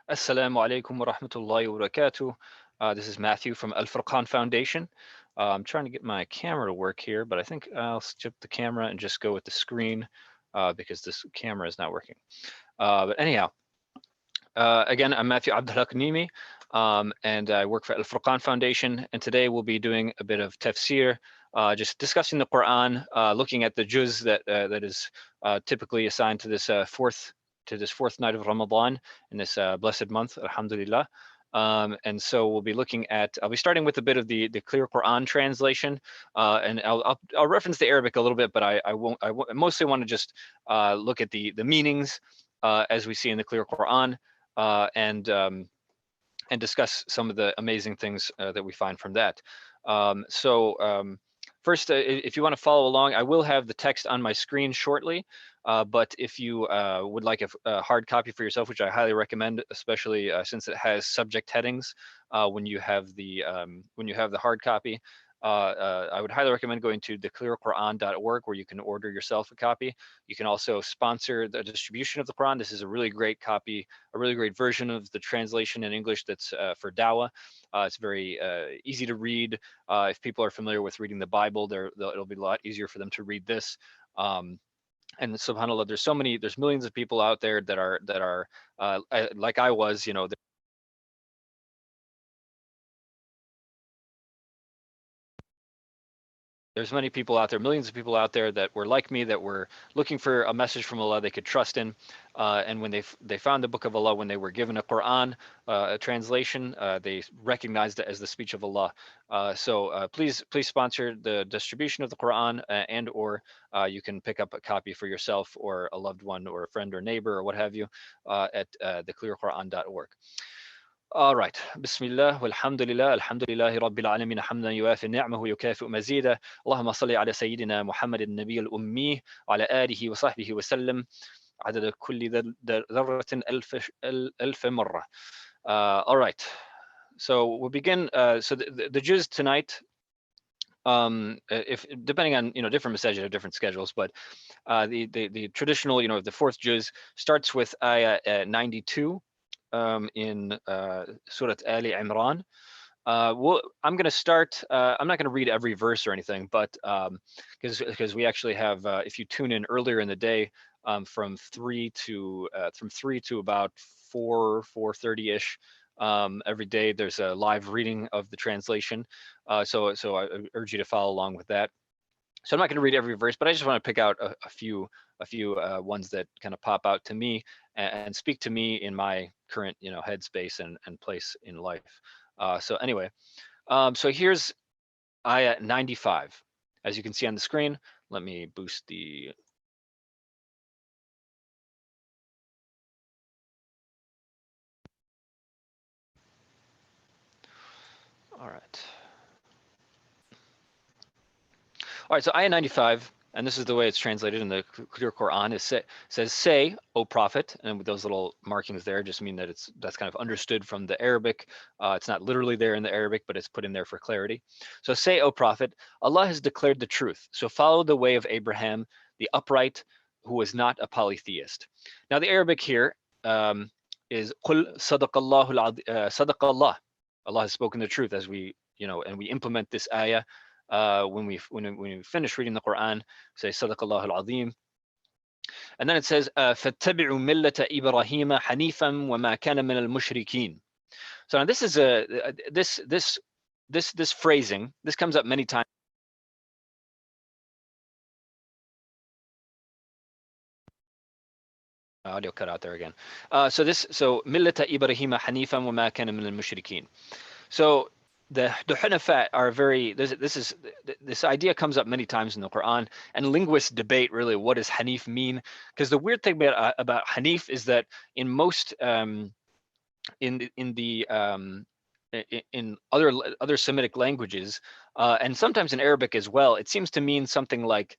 Assalamu alaikum wa rahmatullahi wa barakatuh. This is Matthew from Al-Furqaan Foundation. I'm trying to get my camera to work here, but I think I'll skip the camera and just go with the screen because this camera is not working. But anyhow, again, I'm Matthew AbdulHaqq Niemi, and I work for Al-Furqaan Foundation. And today we'll be doing a bit of tafsir, just discussing the Quran, looking at the juz that is typically assigned to this fourth night of Ramadan in this blessed month, alhamdulillah. And so we'll be looking at, I'll be starting with a bit of the clear Quran translation, and I'll reference the Arabic a little bit, but I mostly want to just look at the meanings as we see in the clear Quran, and discuss some of the amazing things that we find from that. First, if you want to follow along, I will have the text on my screen shortly, but if you would like a hard copy for yourself, which I highly recommend, especially since it has subject headings when you have the hard copy, I would highly recommend going to theclearquran.org, where you can order yourself a copy. You can also sponsor the distribution of the Quran. This is a really great copy, a really great version of the translation in English that's for dawah. It's very easy to read. If people are familiar with reading the Bible, it'll be a lot easier for them to read this. And subhanAllah, there's millions of people out there that are like I was, there's many people out there, millions of people out there that were like me, that were looking for a message from Allah they could trust in. And when they found the book of Allah, when they were given a Quran, a translation, they recognized it as the speech of Allah. Please sponsor the distribution of the Quran, and/or you can pick up a copy for yourself or a loved one or a friend or neighbor or what have you at theclearquran.org. All right. Bismillah, walhamdulillah, alhamdulillahi rabbil alameen, hamdan yuafi ni'mahu yukafi'u mazida. Allahumma salli ala sayyidina Muhammadin nabiy al-ummi, wa ala alihi wa sahbihi wa sallam, adada kulli dharratin alf marra. All right. So we'll begin. So the juz tonight, if depending on different masajid have different schedules, but the traditional the fourth juz starts with ayah 92. In Surah Ali Imran. I'm going to start. I'm not going to read every verse or anything, but because we actually have, if you tune in earlier in the day, from 3 to about 4:30 ish. Every day there's a live reading of the translation. So I urge you to follow along with that. So I'm not going to read every verse, but I just want to pick out a few ones that kind of pop out to me and speak to me in my current headspace and place in life. So anyway, so here's ayah 95. As you can see on the screen, let me boost the. All right. All right, so ayah 95, and this is the way it's translated in the clear Quran. It says, "Say, O Prophet," and with those little markings there just mean that that's kind of understood from the Arabic. It's not literally there in the Arabic, but it's put in there for clarity. So say, O Prophet, Allah has declared the truth. So follow the way of Abraham, the upright, who was not a polytheist. Now the Arabic here is "Qul sadaqallahu sadaqallah." Allah has spoken the truth, as we and we implement this ayah. When we finish reading the Quran, say Sadaqallahu al-Azim. And then it says, فَاتَّبِعُوا مِلَّةَ إِبْرَاهِيمَ حَنِيفًا وَمَا كَانَ مِنَ الْمُشْرِكِينَ. So now this is this phrasing, this comes up many times. Audio cut out there again. So مِلَّةَ إِبْرَاهِيمَ حَنِيفًا وَمَا كَانَ مِنَ الْمُشْرِكِينَ. So the Hunafat are very, this idea comes up many times in the Quran, and linguists debate really what does Hanif mean, because the weird thing about Hanif is that in most in other Semitic languages, and sometimes in Arabic as well, it seems to mean something like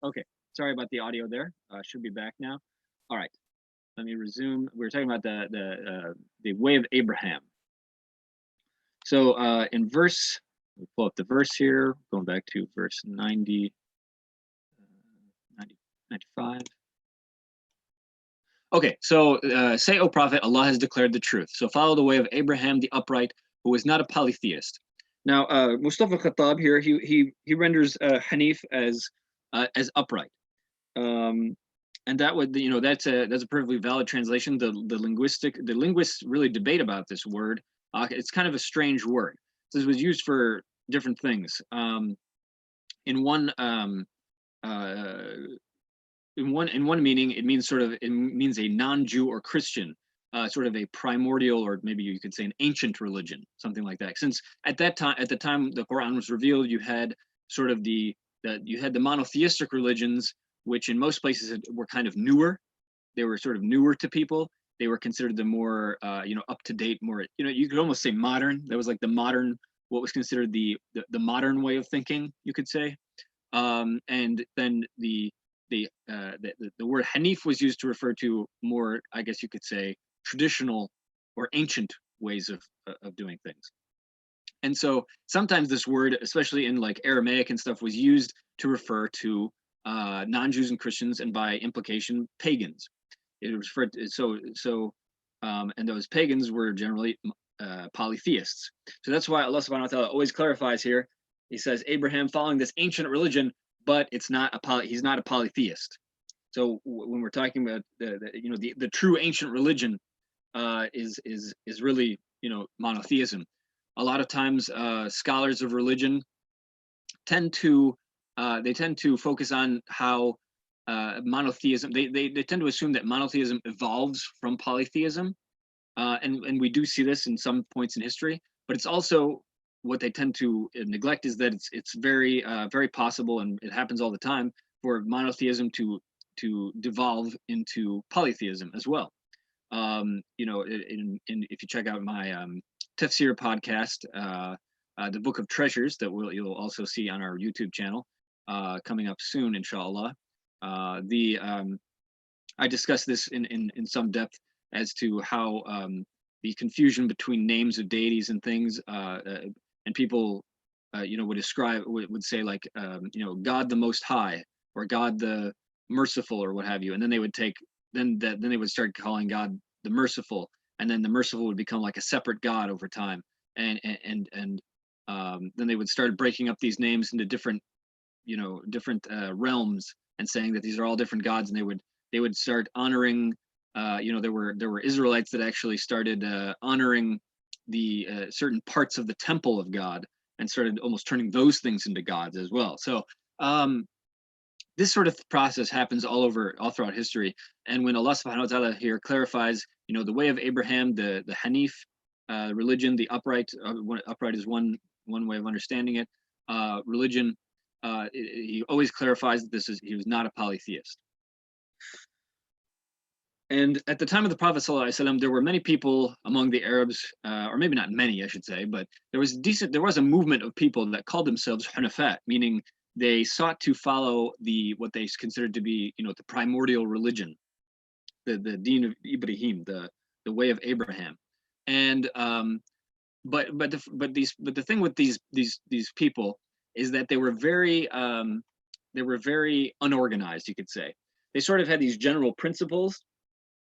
Okay, sorry about the audio there. Should be back now. All right, let me resume. We were talking about the way of Abraham. So in verse, we'll pull up the verse here, going back to verse 90, 95. Okay, so say, O Prophet, Allah has declared the truth. So follow the way of Abraham the upright, who is not a polytheist. Now, Mustafa Khattab here, he renders Hanif as upright. And that would, that's a perfectly valid translation. The linguists really debate about this word. It's kind of a strange word. This was used for different things. In one meaning, it means a non-Jew or Christian, sort of a primordial, or maybe you could say an ancient religion, something like that. Since at the time the Quran was revealed, you had sort of the monotheistic religions, which in most places were kind of newer. They were sort of newer to people. They were considered the more, up to date, more, you could almost say modern. That was like the modern, what was considered the modern way of thinking, you could say. And then the word Hanif was used to refer to more, I guess you could say, traditional or ancient ways of doing things. And so sometimes this word, especially in like Aramaic and stuff, was used to refer to non-Jews and Christians, and by implication, pagans. It was referred to, and those pagans were generally polytheists. So that's why Allah subhanahu wa ta'ala always clarifies here. He says, Abraham following this ancient religion, but he's not a polytheist. So when we're talking about the true ancient religion is really monotheism. A lot of times scholars of religion tend to focus on how monotheism, they tend to assume that monotheism evolves from polytheism, and we do see this in some points in history, but it's also, what they tend to neglect is that it's very very possible, and it happens all the time, for monotheism to devolve into polytheism as well. If you check out my tafsir podcast, the Book of Treasures, that you'll also see on our YouTube channel coming up soon, inshallah. I discuss this in some depth as to how the confusion between names of deities and things, and people, would say like, God the Most High, or God the Merciful, or what have you, and then they would then they would start calling God the Merciful, and then the Merciful would become like a separate God over time, and then they would start breaking up these names into different realms, and saying that these are all different gods, and they would start honoring. There were Israelites that actually started honoring the certain parts of the temple of God, and started almost turning those things into gods as well. So this sort of process happens all throughout history. And when Allah subhanahu wa ta'ala here clarifies, the way of Abraham, the Hanif religion, the upright, upright is one way of understanding it, religion, he always clarifies that he was not a polytheist. And at the time of the Prophet ﷺ, there were many people among the Arabs, or maybe not many, I should say, but there was a movement of people that called themselves Hunafat, meaning they sought to follow what they considered to be, the primordial religion, the Deen of Ibrahim, the way of Abraham. And but the thing with these people is that they were very unorganized, you could say. They sort of had these general principles,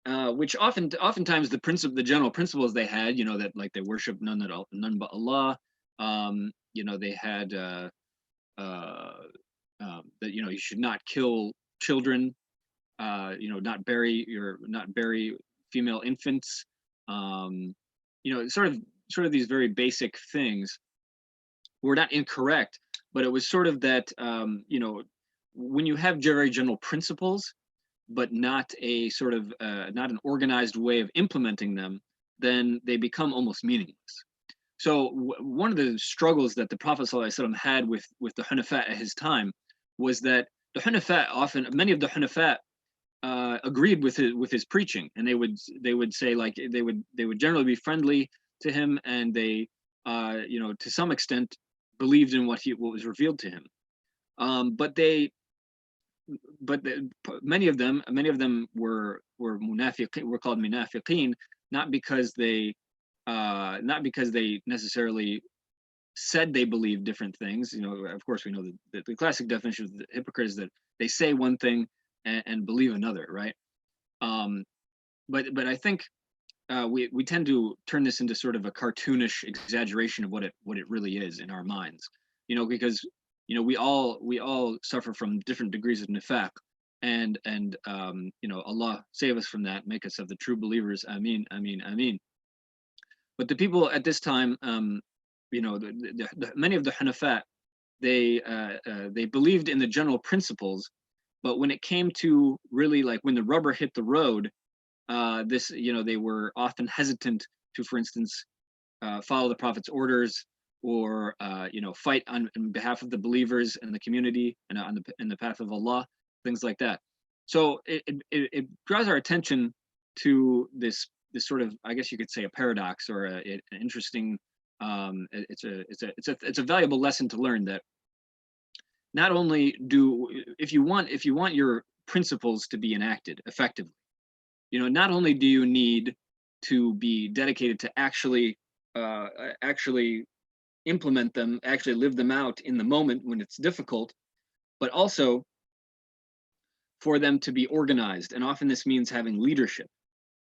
which oftentimes the general principles they had, that like they worship none but Allah. They had that you should not kill children, not bury female infants. Sort of these very basic things were not incorrect, but it was sort of that when you have very general principles, but not a sort of not an organized way of implementing them, then they become almost meaningless. So one of the struggles that the Prophet ﷺ had with the Hunafat at his time was that the Hunafat, many of the Hunafat agreed with his preaching, and they would say, like, they would generally be friendly to him, and they to some extent believed in what was revealed to him, but they many of them were munafiqeen, were called munafiqeen, not because they necessarily said they believed different things. Of course, we know that the classic definition of the hypocrite is that they say one thing and believe another, right? But I think we tend to turn this into sort of a cartoonish exaggeration of what it really is in our minds, because we all suffer from different degrees of nifaq, and Allah save us from that, make us of the true believers, ameen, ameen, ameen. But the people at this time, many of the Hunafa, they believed in the general principles, but when it came to really, like, when the rubber hit the road, they were often hesitant to, for instance, follow the Prophet's orders, or fight on behalf of the believers and the community, and in the path of Allah, things like that. So it draws our attention to this sort of, I guess you could say, a paradox, or an interesting. It's a valuable lesson to learn, that not only if you want your principles to be enacted effectively, not only do you need to be dedicated to actually implement them, actually live them out in the moment when it's difficult, but also for them to be organized. And often this means having leadership,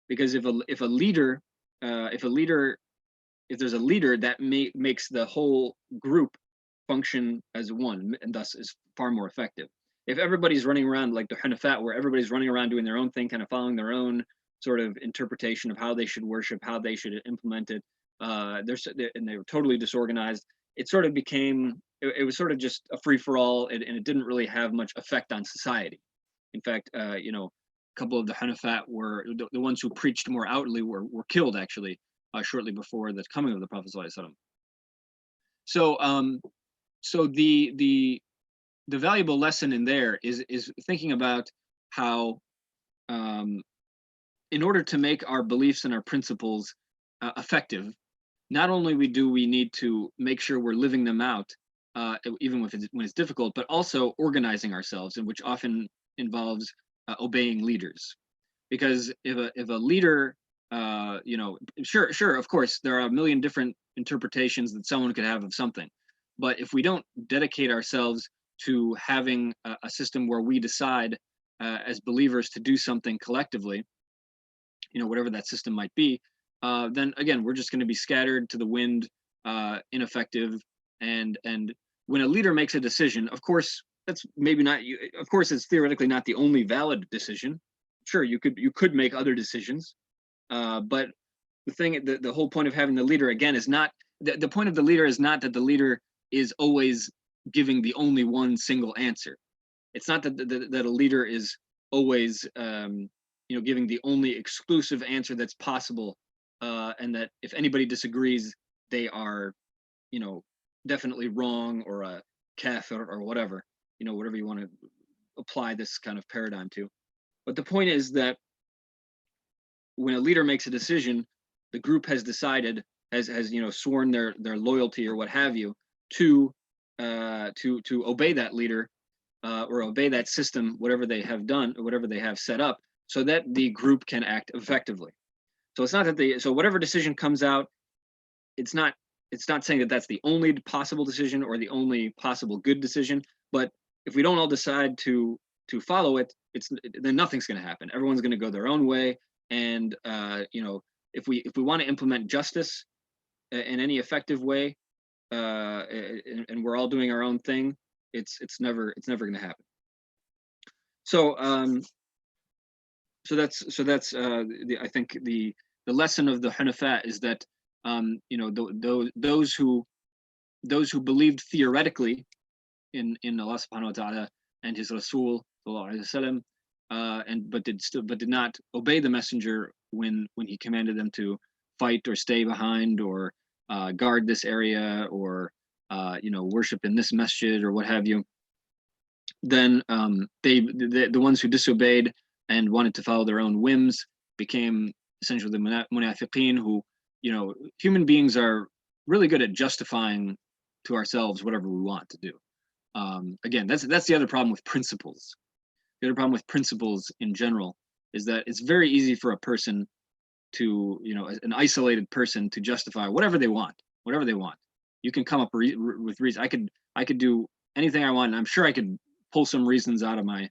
because if there's a leader, that makes the whole group function as one, and thus is far more effective. If everybody's running around like the Hunafa, where everybody's running around doing their own thing, kind of following their own sort of interpretation of how they should worship, how they should implement it, and they were totally disorganized, it sort of became, it was sort of just a free-for-all, and it didn't really have much effect on society. In fact, a couple of the Hunafa were the ones who preached more outwardly were killed, actually, shortly before the coming of the Prophet ﷺ. So the valuable lesson in there is thinking about how, in order to make our beliefs and our principles effective, not only do we need to make sure we're living them out, even when it's difficult, but also organizing ourselves, and which often involves obeying leaders. Because if a leader, sure, of course, there are a million different interpretations that someone could have of something, but if we don't dedicate ourselves to having a system where we decide as believers to do something collectively, whatever that system might be, then again, we're just going to be scattered to the wind, ineffective. And when a leader makes a decision, of course, that's maybe not, of course, it's theoretically not the only valid decision. Sure, you could make other decisions, but the whole point of having the leader, again, is not, the point of the leader is not that the leader is always giving the only one single answer. It's not that a leader is always giving the only exclusive answer that's possible, and that if anybody disagrees, they are definitely wrong, or a kafir, or whatever, whatever you want to apply this kind of paradigm to. But the point is that when a leader makes a decision, the group has decided, has sworn their loyalty, or what have you, to obey that leader, or obey that system, whatever they have done, or whatever they have set up, so that the group can act effectively. So it's not that so whatever decision comes out, it's not saying that that's the only possible decision, or the only possible good decision. But if we don't all decide to follow it, then nothing's going to happen. Everyone's going to go their own way. And if we want to implement justice in any effective way, and we're all doing our own thing, it's never going to happen. So that's I think the lesson of the Hunafa is that those who believed theoretically in Allah subhanahu wa ta'ala and his Rasul sallallahu alaihi wasallam, but did not obey the messenger when he commanded them to fight, or stay behind, or guard this area, or worship in this masjid, or what have you, then the ones who disobeyed and wanted to follow their own whims became essentially the munafiqeen, who, human beings are really good at justifying to ourselves whatever we want to do. Again, that's the other problem with principles. the other problem with principles in general is that it's very easy for a person to, you know, an isolated person to justify whatever they want, whatever they want. You can come up with reasons. I could do anything I want, and I'm sure I could pull some reasons out of my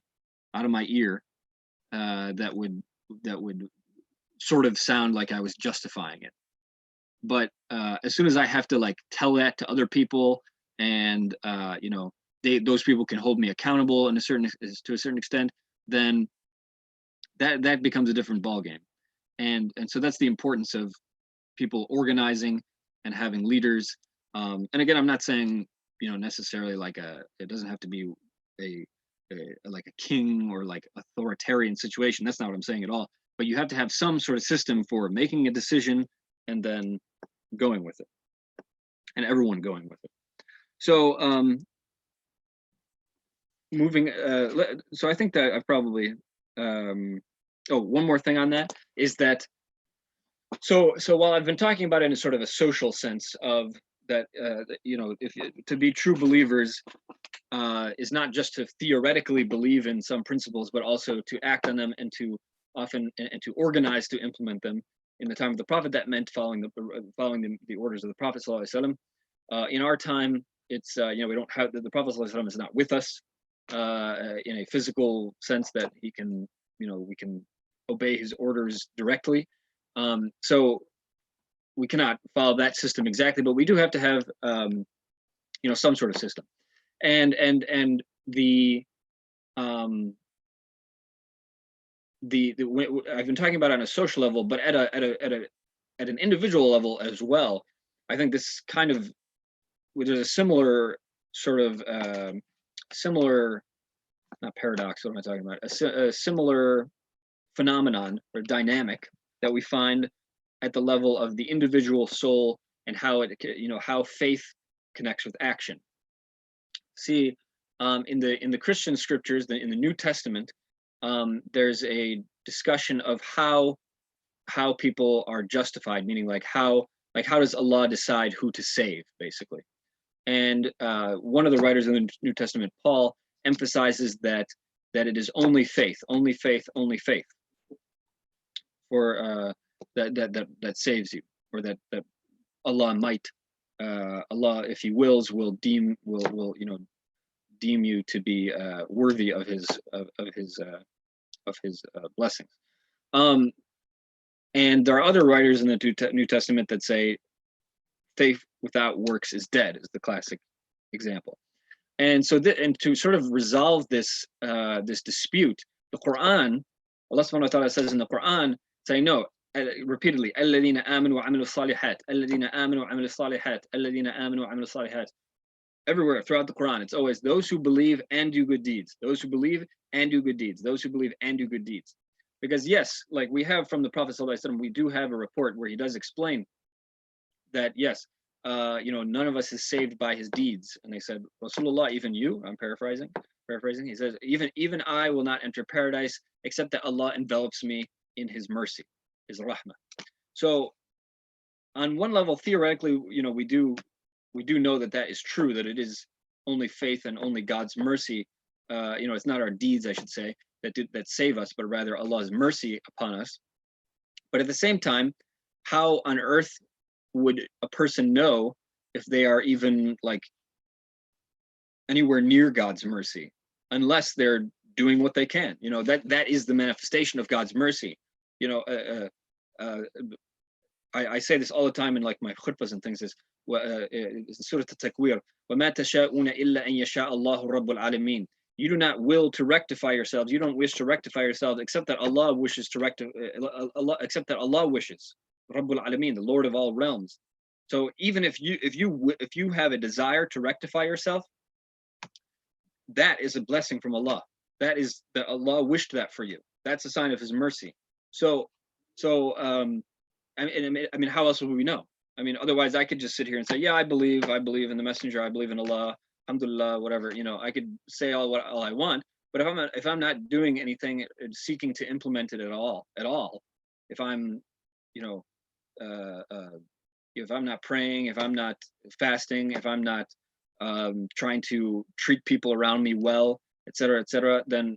ear that would sort of sound like I was justifying it. But as soon as I have to like tell that to other people, and you know, those people can hold me accountable to a certain extent, then that becomes a different ballgame. And so that's the importance of people organizing and having leaders. And again, I'm not saying, you know, necessarily like it doesn't have to be like a king or like authoritarian situation. That's not what I'm saying at all. But you have to have some sort of system for making a decision and then going with it, and everyone going with it. So moving, so I think that I've probably, oh, one more thing on that is that, so while I've been talking about it in sort of a social sense of that, you know, to be true believers is not just to theoretically believe in some principles, but also to act on them and to to organize to implement them. In the time of the Prophet, that meant following the orders of the Prophet sallallahu alaihi wasallam. In our time, it's you know, we don't have the Prophet sallallahu alaihi wasallam is not with us in a physical sense that he can, you know, we can obey his orders directly. So we cannot follow that system exactly, but we do have to have you know, some sort of system. And I've been talking about it on a social level, but at an individual level as well. I think this kind of, there's a similar sort of similar, not paradox. What am I talking about? A similar phenomenon or dynamic that we find at the level of the individual soul and how it, you know, how faith connects with action. See, in the Christian scriptures, in the New Testament, there's a discussion of how people are justified, meaning like how does Allah decide who to save, basically. And one of the writers in the New Testament, Paul, emphasizes that it is only faith, only faith, only faith, for that saves you, or that Allah might, Allah, if He wills, will deem you to be worthy of His blessings. And there are other writers in the New Testament that say faith without works is dead, is the classic example. And so, and to sort of resolve this this dispute, the Quran, Allah subhanahu wa ta'ala says in the Quran, saying no, repeatedly, الَّذِينَ آمَنُوا وَعَمِلُوا الصَّالِحَاتِ الَّذِينَ آمَنُوا وَعَمِلُوا الصَّالِحَاتِ الَّذِينَ آمَنُوا وَعَمِلُوا الصَّالِحَاتِ. Everywhere throughout the Quran, it's always those who believe and do good deeds, those who believe and do good deeds, those who believe and do good deeds. Because yes, like we have from the Prophet sallallahu alaihi wasallam, we do have a report where he does explain that yes, you know, none of us is saved by his deeds. And they said, Rasulullah, even you, I'm paraphrasing, he says, even I will not enter paradise except that Allah envelops me in his mercy, his rahmah. So on one level, theoretically, you know, we do know that that is true, that it is only faith and only God's mercy. You know, it's not our deeds, I should say, that save us, but rather Allah's mercy upon us. But at the same time, how on earth would a person know if they are even like anywhere near God's mercy, unless they're doing what they can? You know, that is the manifestation of God's mercy. You know, I say this all the time in like my khutbahs and things, is Surah At-Takwir, وَمَا تَشَاءُونَ إِلَّا أَن يَشَاءَ اللَّهُ رَبُّ الْعَالَمِينَ. You do not will to rectify yourselves. You don't wish to rectify yourselves except that Allah wishes to except that Allah wishes. Rabbul Alameen, the Lord of all realms. So even if you have a desire to rectify yourself, that is a blessing from Allah. That is that Allah wished that for you. That's a sign of His mercy. So I mean, how else would we know? I mean, otherwise I could just sit here and say, yeah, I believe in the Messenger, I believe in Allah, alhamdulillah, whatever. You know, I could say all I want, but if I'm not doing anything, seeking to implement it at all, if I'm, you know, if I'm not praying, if I'm not fasting, if I'm not trying to treat people around me well, etc., then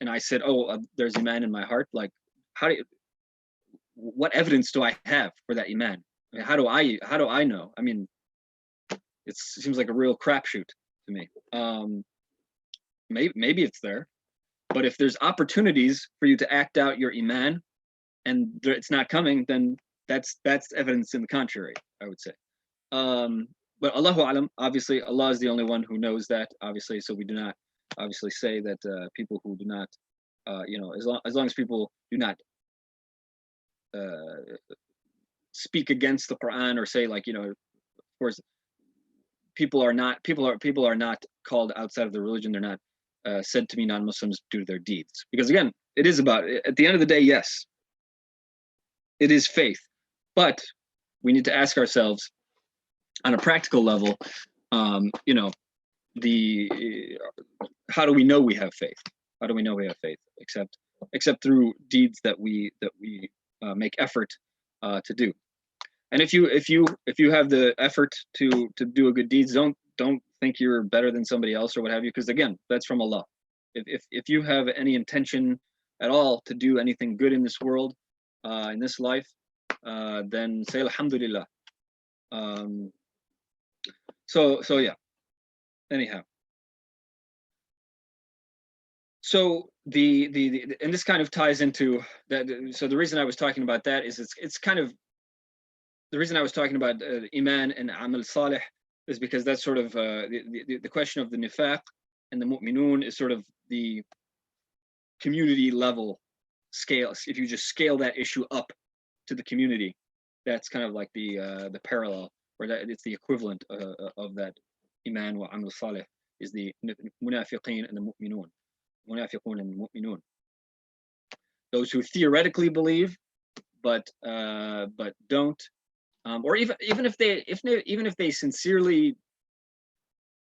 and I said, oh, there's Iman in my heart. Like, what evidence do I have for that Iman? I mean, how do I know? I mean, it seems like a real crapshoot to me. Maybe it's there, but if there's opportunities for you to act out your Iman and it's not coming, then that's evidence in the contrary, I would say. But Allahu Alam, obviously Allah is the only one who knows that, obviously, so we do not obviously say that people who do not, as long as people do not speak against the Quran or say, like, of course, people are not called outside of the religion. They're not said to be non-Muslims due to their deeds, because again, it is about, at the end of the day, yes, it is faith, but we need to ask ourselves on a practical level, how do we know we have faith? How do we know we have faith except through deeds that we make effort to do? And if you have the effort to do a good deeds, don't think you're better than somebody else or what have you, because again, that's from Allah. If you have any intention at all to do anything good in this world, in this life, then say Alhamdulillah. So yeah. Anyhow. So the and this kind of ties into that. So the reason I was talking about that is it's kind of the reason I was talking about Iman and Amal Salih is because that's sort of the question of the nifaq and the mu'minun is sort of the community level scale. If you just scale that issue up to the community, that's kind of like the parallel, or that it's the equivalent of that Iman wa Amal Salih is the munafiqeen and the mu'minun. Munafiqun and mu'minun. Those who theoretically believe, but don't. Or even if they sincerely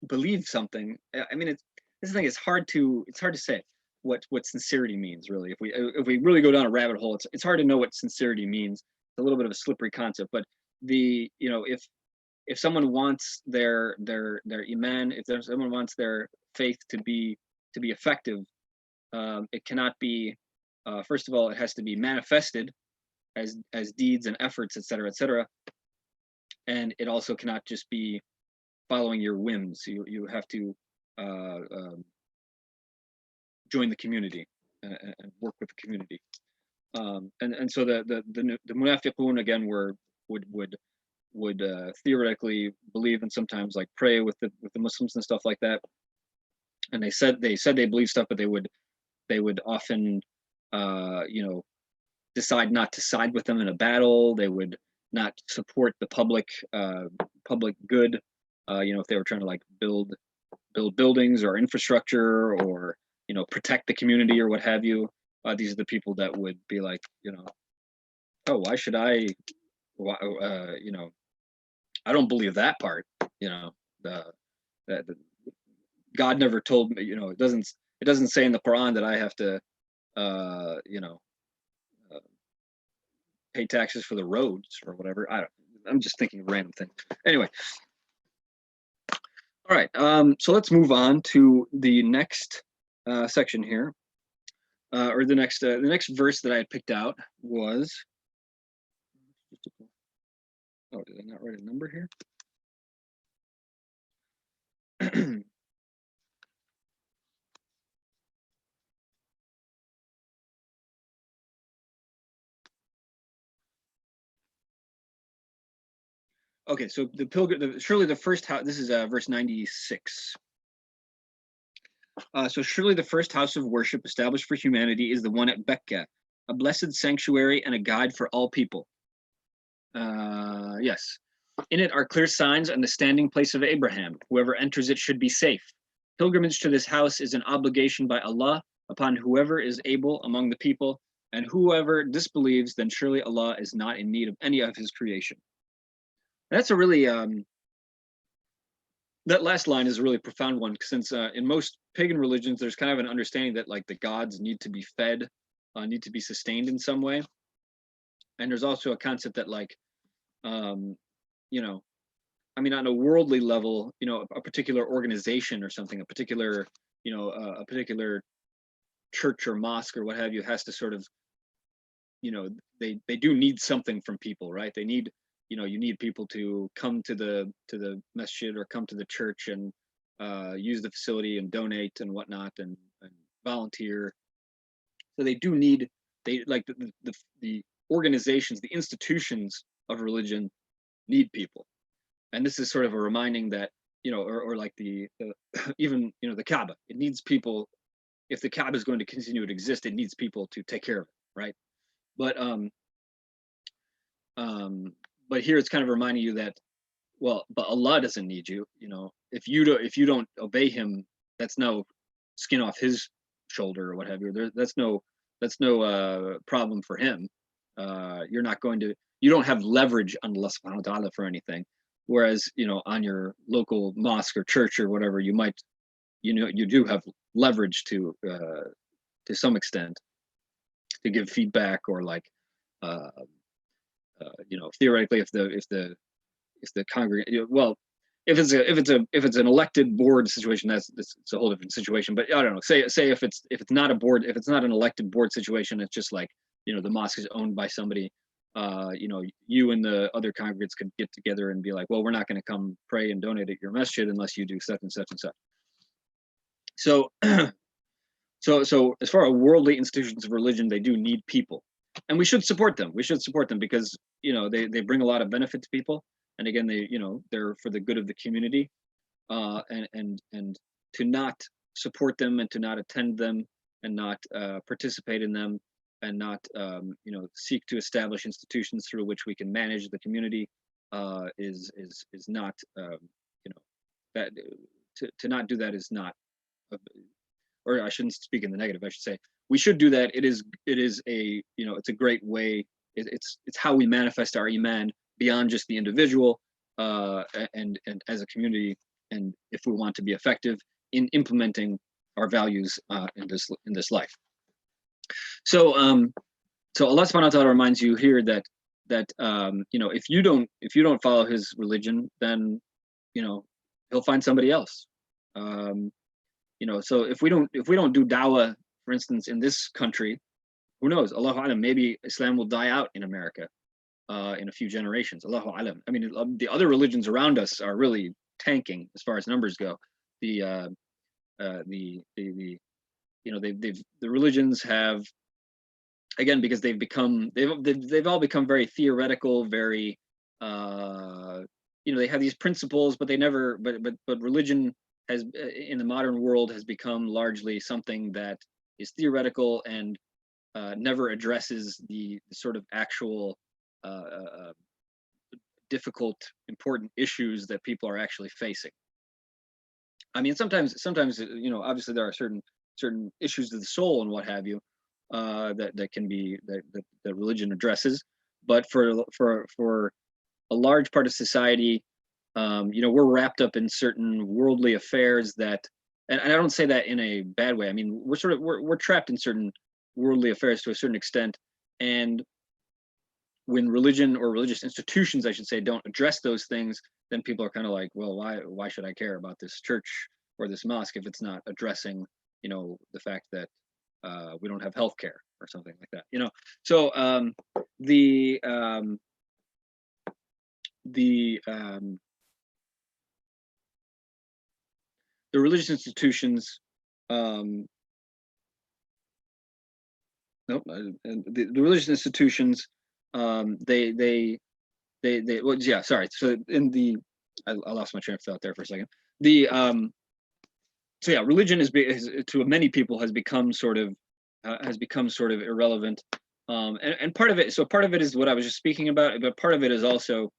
believe something, I mean, this thing is hard to say what sincerity means, really. If we really go down a rabbit hole, it's hard to know what sincerity means. It's a little bit of a slippery concept. But if someone wants their iman, if someone wants their faith to be effective, it cannot be. First of all, it has to be manifested as deeds and efforts, etc., and it also cannot just be following your whims. You have to join the community and work with the community. And so the munafiqun again would theoretically believe and sometimes like pray with the Muslims and stuff like that. And they said they believe stuff, but they would often decide not to side with them in a battle. They would not support the public good, if they were trying to like build buildings or infrastructure or protect the community or what have you. These are the people that would be like, oh, why should I? I don't believe that part. That God never told me. It doesn't say in the Quran that I have to, pay taxes for the roads or whatever. I'm just thinking of random things. Anyway. All right. So let's move on to the next section here, or the next verse that I had picked out was. Oh, did I not write a number here? Okay, so surely the first house, this is verse 96. So surely the first house of worship established for humanity is the one at Becca, a blessed sanctuary and a guide for all people. Yes. In it are clear signs and the standing place of Abraham. Whoever enters it should be safe. Pilgrimage to this house is an obligation by Allah upon whoever is able among the people, and whoever disbelieves, then surely Allah is not in need of any of his creation. That's a really, that last line is a really profound one, since in most pagan religions, there's kind of an understanding that like the gods need to be fed, need to be sustained in some way. And there's also a concept that like, I mean, on a worldly level, a particular organization or something, a particular you know, a particular church or mosque or what have you has to sort of, you know, they do need something from people, right? They need, you know, you need people to come to the masjid or come to the church and use the facility and donate and whatnot and volunteer. So they do need, they like the organizations, the institutions of religion need people. And this is sort of a reminding that, you know, or like the even, you know, the Kaaba, it needs people. If the Kaaba is going to continue to exist, it needs people to take care of it, right? But but here it's kind of reminding you that, well, but Allah doesn't need you. You know, if you don't obey Him, that's no skin off His shoulder or what have you. That's no problem for Him. You're not going to, you don't have leverage on Allah subhanahu wa ta'ala for anything. Whereas, you know, on your local mosque or church or whatever, you might, you know, you do have leverage to some extent to give feedback or like, you know, theoretically, if the congregation, you know, well, if it's an elected board situation, that's it's a whole different situation. But I don't know. Say if it's not a board, if it's not an elected board situation, it's just like, you know, the mosque is owned by somebody. You know, you and the other congregants could get together and be like, well, we're not going to come pray and donate at your masjid unless you do such and such and such. So, so as far as worldly institutions of religion, they do need people, and we should support them. We should support them because, you know, they bring a lot of benefit to people, and again, they, you know, they're for the good of the community, and to not support them and to not attend them and not participate in them and not, you know, seek to establish institutions through which we can manage the community is not, you know, that to not do that is not, or I shouldn't speak in the negative. I should say we should do that. It is a, you know, it's a great way. It's how we manifest our Iman beyond just the individual and as a community, and if we want to be effective in implementing our values in this life. So so Allah subhanahu wa ta'ala reminds you here that you know, if you don't follow His religion, then, you know, He'll find somebody else. You know, so if we don't do dawah, for instance, in this country, who knows? Allahu alam, maybe Islam will die out in America in a few generations. Allahu alam. I mean, the other religions around us are really tanking as far as numbers go. The you know, the religions have, again, because they've all become very theoretical, very you know, they have these principles, but they never, but religion has, in the modern world, has become largely something that is theoretical and never addresses the sort of actual difficult, important issues that people are actually facing. I mean, sometimes, you know, obviously there are certain issues of the soul and what have you that can be that religion addresses, but for a large part of society, you know, we're wrapped up in certain worldly affairs that, and I don't say that in a bad way. I mean, we're trapped in certain worldly affairs to a certain extent, and when religion or religious institutions, I should say, don't address those things, then people are kind of like, well, why should I care about this church or this mosque if it's not addressing, you know, the fact that we don't have healthcare or something like that, you know? So the religious institutions, the religious institutions, they well, yeah, sorry. So in the, I lost my train of thought there for a second. The so yeah, religion is to many people has become sort of irrelevant, and part of it. So part of it is what I was just speaking about, but part of it is also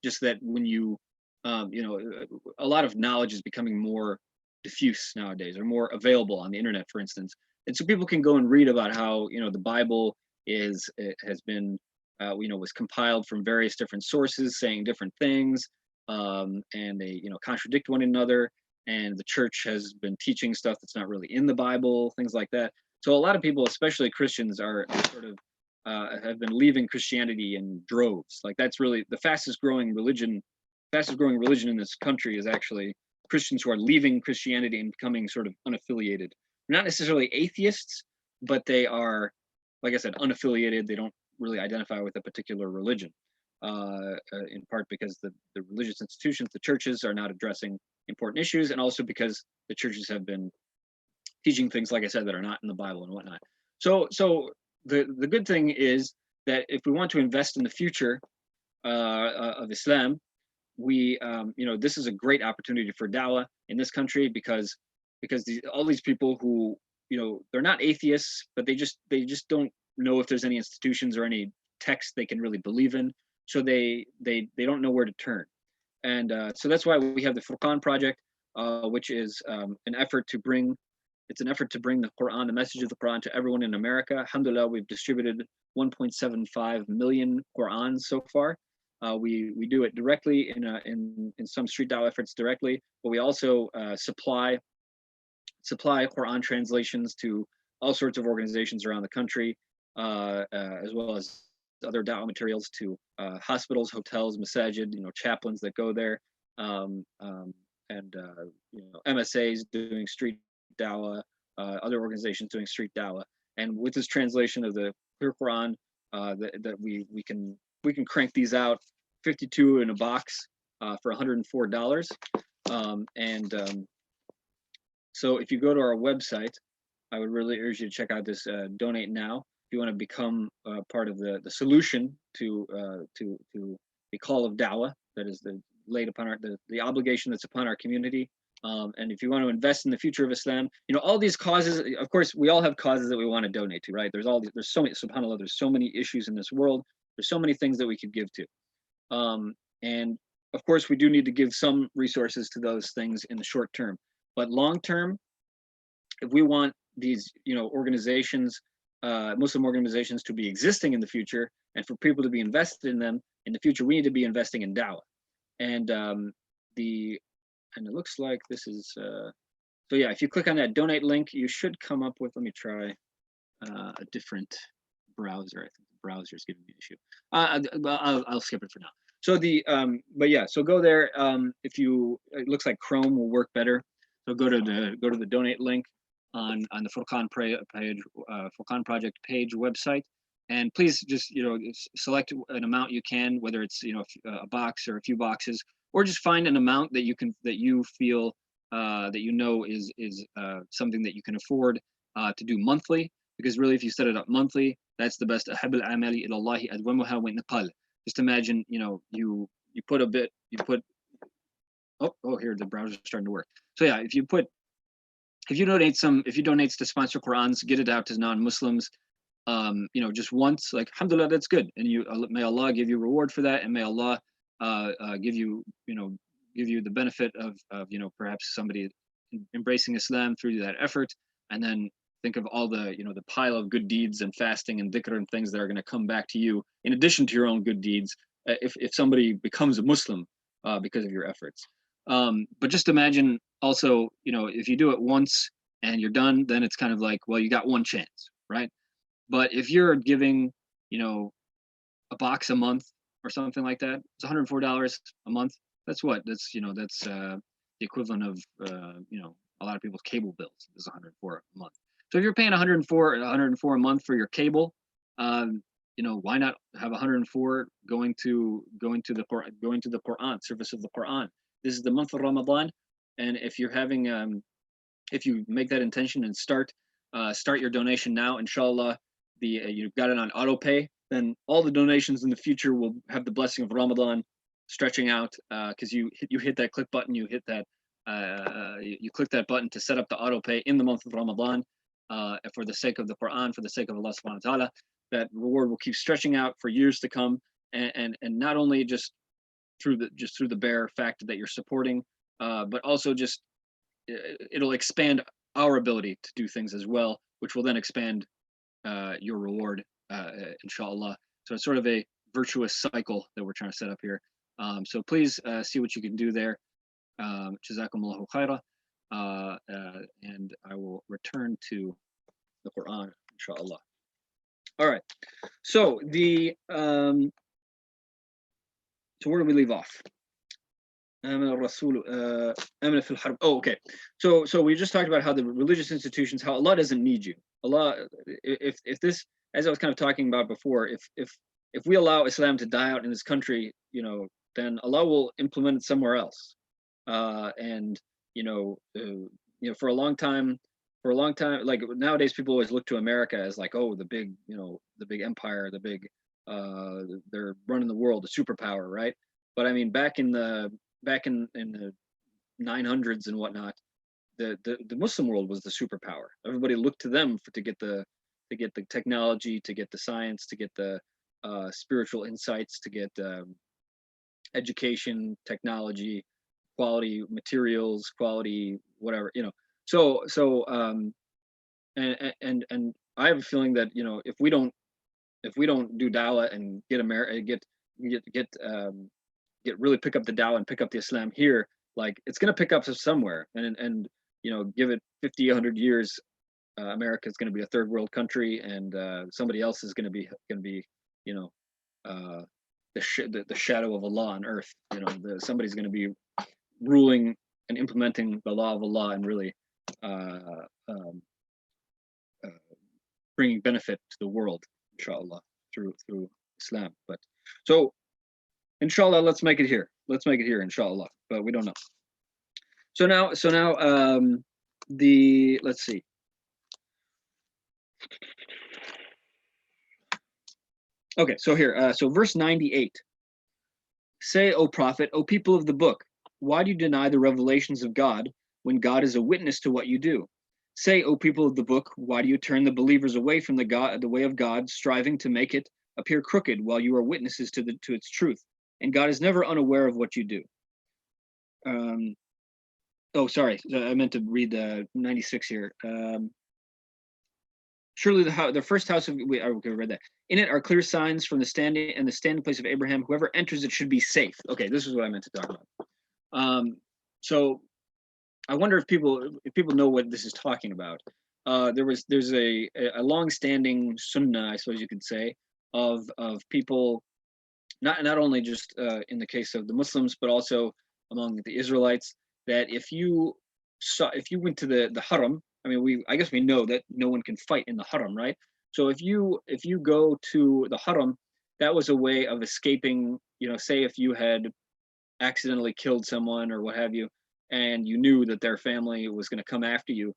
just that when you you know, a lot of knowledge is becoming more diffuse nowadays, or more available on the internet, for instance, and so people can go and read about how, you know, the Bible has been you know, was compiled from various different sources saying different things, and they, you know, contradict one another, and the church has been teaching stuff that's not really in the Bible, things like that. So a lot of people, especially Christians, are sort of have been leaving Christianity in droves. Like, that's really the fastest growing religion in this country is actually Christians who are leaving Christianity and becoming sort of unaffiliated. They're not necessarily atheists, but they are, like I said, unaffiliated. They don't really identify with a particular religion, in part because the religious institutions, the churches, are not addressing important issues, and also because the churches have been teaching things, like I said, that are not in the Bible and whatnot. So the good thing is that if we want to invest in the future of Islam, we this is a great opportunity for dawah in this country, because all these people who, they're not atheists, but they just don't know if there's any institutions or any text they can really believe in, so they don't know where to turn. And so that's why we have the Furqaan project, which is an effort to bring the Quran, the message of the Quran, to everyone in America. Alhamdulillah, we've distributed 1.75 million Qurans so far. We do it directly in some street dawah efforts directly, but we also supply Quran translations to all sorts of organizations around the country, as well as other dawah materials to hospitals, hotels, masajid, chaplains that go there, and MSAs doing street dawah, other organizations doing street dawah. And with this translation of the clear Quran, that we can crank these out, 52 in a box, for $104. So if you go to our website, I would really urge you to check out this donate now if you want to become part of the solution to the call of dawah that is laid upon the obligation that's upon our community. And if you want to invest in the future of Islam, all these causes, of course, we all have causes that we want to donate to, right? There's so many, subhanAllah, there's so many issues in this world. There's so many things that we could give to. And of course, we do need to give some resources to those things in the short term. But long term, if we want these, organizations, Muslim organizations, to be existing in the future, and for people to be invested in them in the future, we need to be investing in dawah. And it looks like this is so yeah. If you click on that donate link, you should come up with. Let me try a different browser. I think the browser is giving me an issue. I'll skip it for now. So but yeah. So go there. It looks like Chrome will work better. So go to the donate link on the Furqaan page, Furqaan project page website, and please just select an amount you can, whether it's a box or a few boxes, or just find an amount that you feel is something that you can afford to do monthly. Because really, if you set it up monthly, that's the best. Just imagine, you put a bit, here the browser's starting to work. So yeah, if you donate to sponsor Qurans, get it out to non-Muslims, just once, like, alhamdulillah, that's good. And may Allah give you reward for that, and may Allah give you the benefit of perhaps somebody embracing Islam through that effort. And then think of all the the pile of good deeds and fasting and dhikr and things that are going to come back to you in addition to your own good deeds, if somebody becomes a Muslim because of your efforts. But just imagine also, if you do it once and you're done, then it's kind of like, well, you got one chance, right? But if you're giving, a box a month or something like that, it's $104 a month. That's what? That's the equivalent of a lot of people's cable bills is $104 a month. So if you're paying $104 a month for your cable, why not have $104 going to the Quran, service of the Quran? This is the month of Ramadan, and if you're having if you make that intention and start your donation now, inshallah, you've got it on auto pay, then all the donations in the future will have the blessing of Ramadan stretching out, because you hit that click button, you click that button to set up the auto pay in the month of Ramadan, for the sake of the Quran, for the sake of Allah subhanahu wa ta'ala. That reward will keep stretching out for years to come, and not only just through the bare fact that you're supporting, but also just it'll expand our ability to do things as well, which will then expand your reward, inshallah. So it's sort of a virtuous cycle that we're trying to set up here. So please see what you can do there. JazakAllahu-Khairan, and I will return to the Quran, inshallah. All right. So so where do we leave off? Oh, okay. So we just talked about how the religious institutions, how Allah doesn't need you. Allah, if this, as I was kind of talking about before, if we allow Islam to die out in this country, then Allah will implement it somewhere else. And for a long time, like nowadays, people always look to America as like, oh, the big empire, the big, they're running the world, the superpower, right? But I mean, back in the 900s and whatnot, the Muslim world was the superpower. Everybody looked to them to get the technology, to get the science, to get the spiritual insights, to get education, technology, quality materials, quality whatever. And I have a feeling that if we don't do dawah and get America get really pick up the dawah and pick up the Islam here, like it's going to pick up somewhere, and give it 50, 100 years, America is going to be a third world country, and somebody else is going to be the shadow of Allah on earth. Somebody's going to be ruling and implementing the law of Allah and really bringing benefit to the world, inshallah, through Islam. But so inshallah, let's make it here, inshallah, but we don't know. So now let's see. Okay, so here, so verse 98. Say, O Prophet, O people of the book, why do you deny the revelations of God when God is a witness to what you do? Say, O people of the book, why do you turn the believers away from the way of God, striving to make it appear crooked while you are witnesses to its truth? And God is never unaware of what you do. Oh, sorry, I meant to read 96 here. Surely the first house of we read that. In it are clear signs from the standing place of Abraham. Whoever enters it should be safe. Okay, this is what I meant to talk about. So I wonder if people know what this is talking about. There's a long-standing sunnah, I suppose you could say, of people, not only just in the case of the Muslims, but also among the Israelites, that if you went to the haram, I mean, I guess we know that no one can fight in the haram, right? So if you go to the haram, that was a way of escaping. Say if you had accidentally killed someone or what have you, and you knew that their family was going to come after you,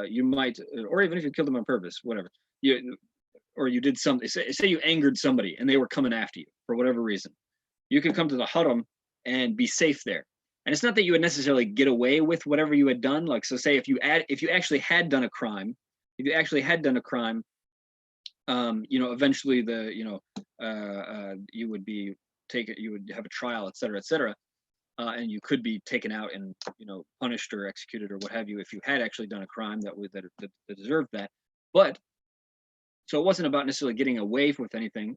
you might, or even if you killed them on purpose, whatever, or you did something. Say you angered somebody and they were coming after you for whatever reason, you could come to the haram and be safe there. And it's not that you would necessarily get away with whatever you had done. Like, so say if you actually had done a crime, eventually you would be taken, you would have a trial, et cetera, and you could be taken out and punished or executed or what have you if you had actually done a crime that deserved that. But so it wasn't about necessarily getting away with anything.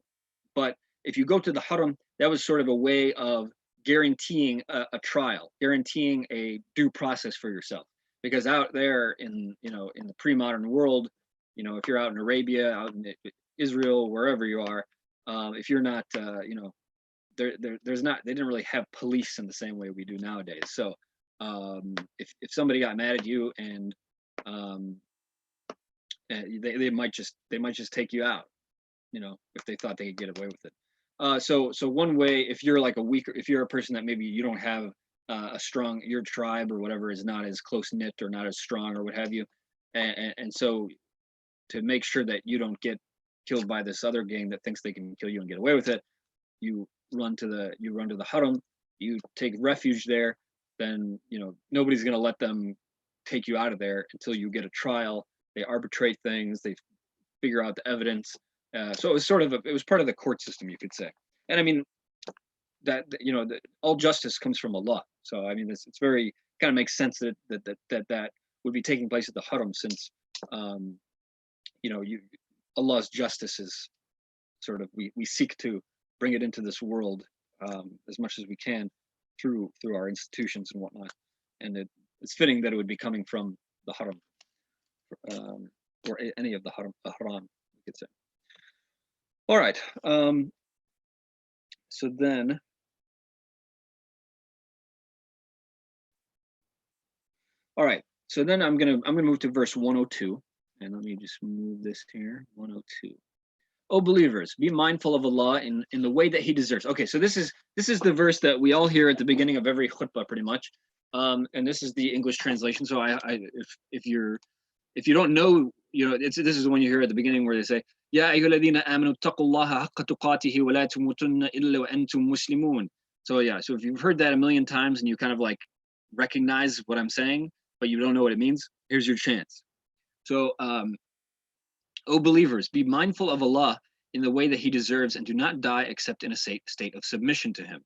But if you go to the haram, that was sort of a way of guaranteeing a trial, guaranteeing a due process for yourself. Because out there in the pre-modern world, if you're out in Arabia, out in Israel, wherever you are, if you're not, there's not, they didn't really have police in the same way we do nowadays. So if somebody got mad at you and they might just take you out, if they thought they could get away with it. So one way, if you're like if you're a person that maybe you don't have a strong, your tribe or whatever is not as close knit or not as strong or what have you, and so to make sure that you don't get killed by this other gang that thinks they can kill you and get away with it, you run to the haram, you take refuge there, then nobody's going to let them take you out of there until you get a trial. They arbitrate things, they figure out the evidence. So it was it was part of the court system, you could say. And I mean, that all justice comes from Allah. So I mean, it's very kind of makes sense that would be taking place at the haram, since Allah's justice is sort of, we seek to bring it into this world as much as we can through our institutions and whatnot. And it's fitting that it would be coming from the haram, or any of the haram, you could say. All right. So then All right. So then I'm gonna move to verse 102, and let me just move this here. 102. O believers, be mindful of Allah in the way that He deserves. Okay, so this is the verse that we all hear at the beginning of every khutbah, pretty much, and this is the English translation. So if you don't know, this is the one you hear at the beginning where they say, "Ya ayyuhalladhina amanu taqullaha haqqa tuqatihi wa la tamutunna illa wa antum muslimun." So yeah, so if you've heard that a million times and you kind of like recognize what I'm saying, but you don't know what it means, here's your chance. So, O believers, be mindful of Allah in the way that He deserves, and do not die except in a state of submission to Him.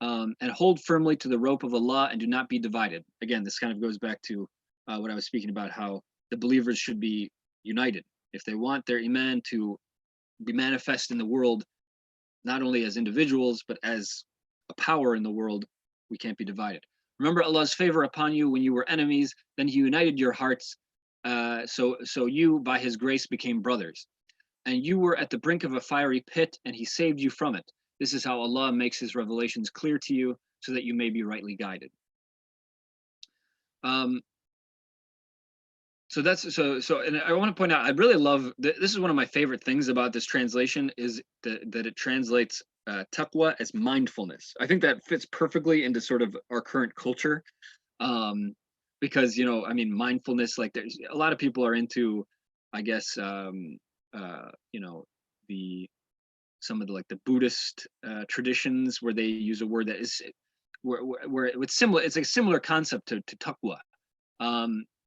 And hold firmly to the rope of Allah, and do not be divided. Again, this kind of goes back to what I was speaking about, how the believers should be united. If they want their Iman to be manifest in the world, not only as individuals, but as a power in the world, we can't be divided. Remember Allah's favor upon you when you were enemies, then He united your hearts, so you, by His grace, became brothers. And you were at the brink of a fiery pit, and He saved you from it. This is how Allah makes His revelations clear to you, so that you may be rightly guided. So that's and I want to point out, I really love this is one of my favorite things about this translation, is that it translates taqwa as mindfulness. I think that fits perfectly into sort of our current culture, because I mean, mindfulness, like there's a lot of people are into, I guess, the some of the like the Buddhist traditions where they use a word that is where it's similar. It's a similar concept to taqwa.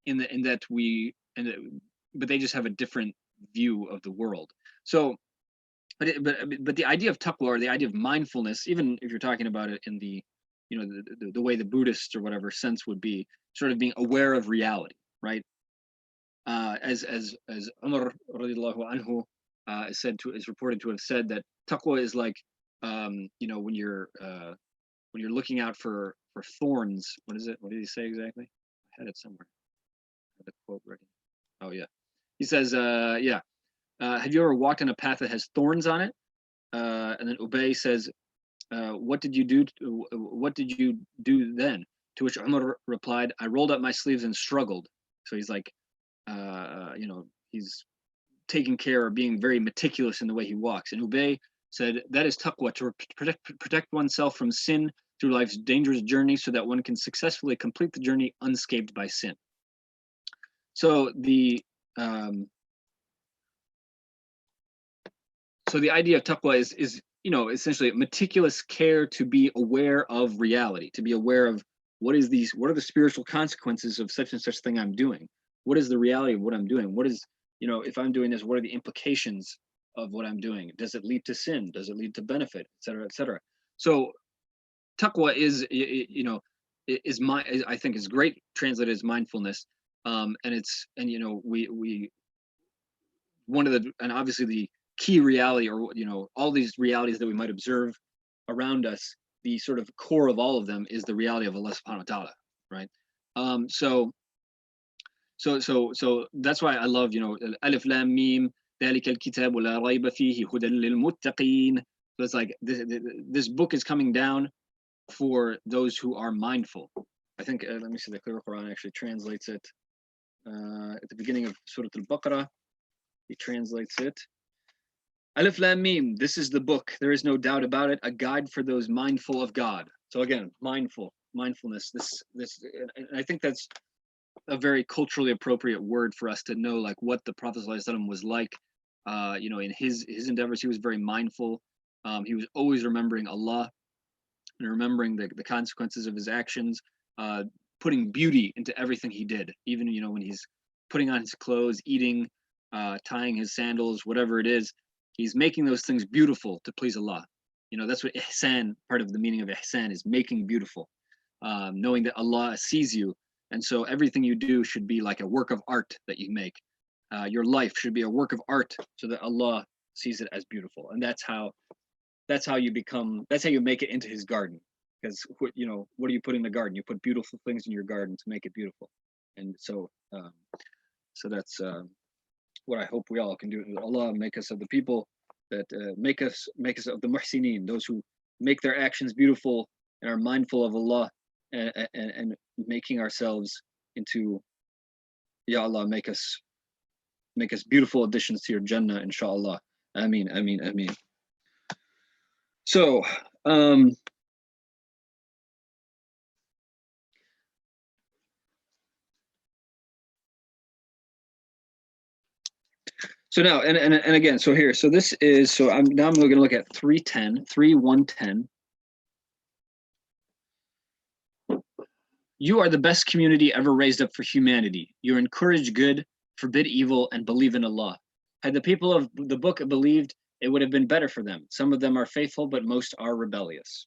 In that but they just have a different view of the world. So, but the idea of taqwa, or the idea of mindfulness, even if you're talking about it in the the way the Buddhists or whatever sense would be, sort of being aware of reality, right? As Umar radiallahu anhu is reported to have said that taqwa is like when you're looking out for thorns. What is it? What did he say exactly? I had it somewhere. The quote ready. Oh yeah, he says, have you ever walked on a path that has thorns on it? And then Ubay says, what did you do? What did you do then? To which Umar replied, I rolled up my sleeves and struggled. So he's like, he's taking care of being very meticulous in the way he walks. And Ubay said, that is taqwa, to protect oneself from sin through life's dangerous journey, so that one can successfully complete the journey unscathed by sin. So the idea of taqwa is essentially meticulous care to be aware of reality, to be aware of what are the spiritual consequences of such and such thing I'm doing? What is the reality of what I'm doing? What is, if I'm doing this, what are the implications of what I'm doing? Does it lead to sin? Does it lead to benefit, et cetera, et cetera? So taqwa is, I think is great translated as mindfulness. And obviously the key reality, or all these realities that we might observe around us, the sort of core of all of them is the reality of Allah subhanahu wa ta'ala, right? So that's why I love, alif lam mim ذلك الكتاب لا ريب فيه هدى للمتقين. So it's like this book is coming down for those who are mindful. I think let me see, the clear Quran actually translates it at the beginning of Surah Al-Baqarah. He translates it, Alif Lam Mim, this is the book, there is no doubt about it, a guide for those mindful of God. So again, mindfulness, this, and I think that's a very culturally appropriate word for us to know, like what the Prophet ﷺ was like. In his endeavors, he was very mindful. He was always remembering Allah and remembering the consequences of his actions, putting beauty into everything he did, even when he's putting on his clothes, eating, tying his sandals, whatever it is, he's making those things beautiful to please Allah. That's what ihsan, part of the meaning of ihsan, is making beautiful, knowing that Allah sees you, and so everything you do should be like a work of art that you make. Your life should be a work of art so that Allah sees it as beautiful, and that's how you make it into His garden. Because what do you put in the garden? You put beautiful things in your garden to make it beautiful. And so that's what I hope we all can do. Allah make us of the people that make us of the muhsineen, those who make their actions beautiful and are mindful of Allah, and making ourselves into, Ya Allah, make us beautiful additions to your Jannah, inshallah. Ameen, ameen, ameen. So, so now, and again, so here, so this is, so I'm going to look at 3:110. You are the best community ever raised up for humanity. You encourage good, forbid evil, and believe in Allah. Had the people of the book believed, it would have been better for them. Some of them are faithful, but most are rebellious.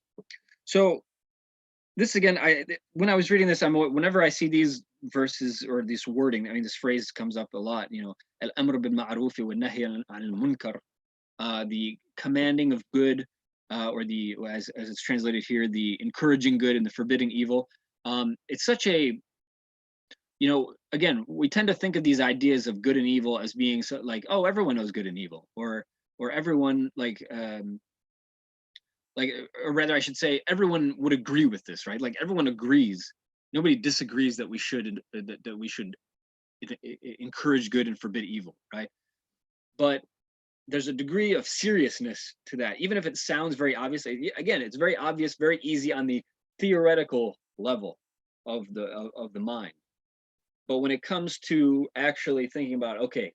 So this again, when I was reading this, whenever I see these verses or this wording, I mean, this phrase comes up a lot, you know, al-amru bil ma'ruf wa nahy anil munkar, the commanding of good, or the, as it's translated here, the encouraging good and the forbidding evil. It's such a, you know, again, we tend to think of these ideas of good and evil as being so, like, oh, everyone knows good and evil, or everyone, like, or rather, I should say, everyone would agree with this, right? Like, everyone agrees. Nobody disagrees that we should encourage good and forbid evil, right? But there's a degree of seriousness to that, even if it sounds very obvious. Again, it's very obvious, very easy on the theoretical level of the mind. But when it comes to actually thinking about, okay,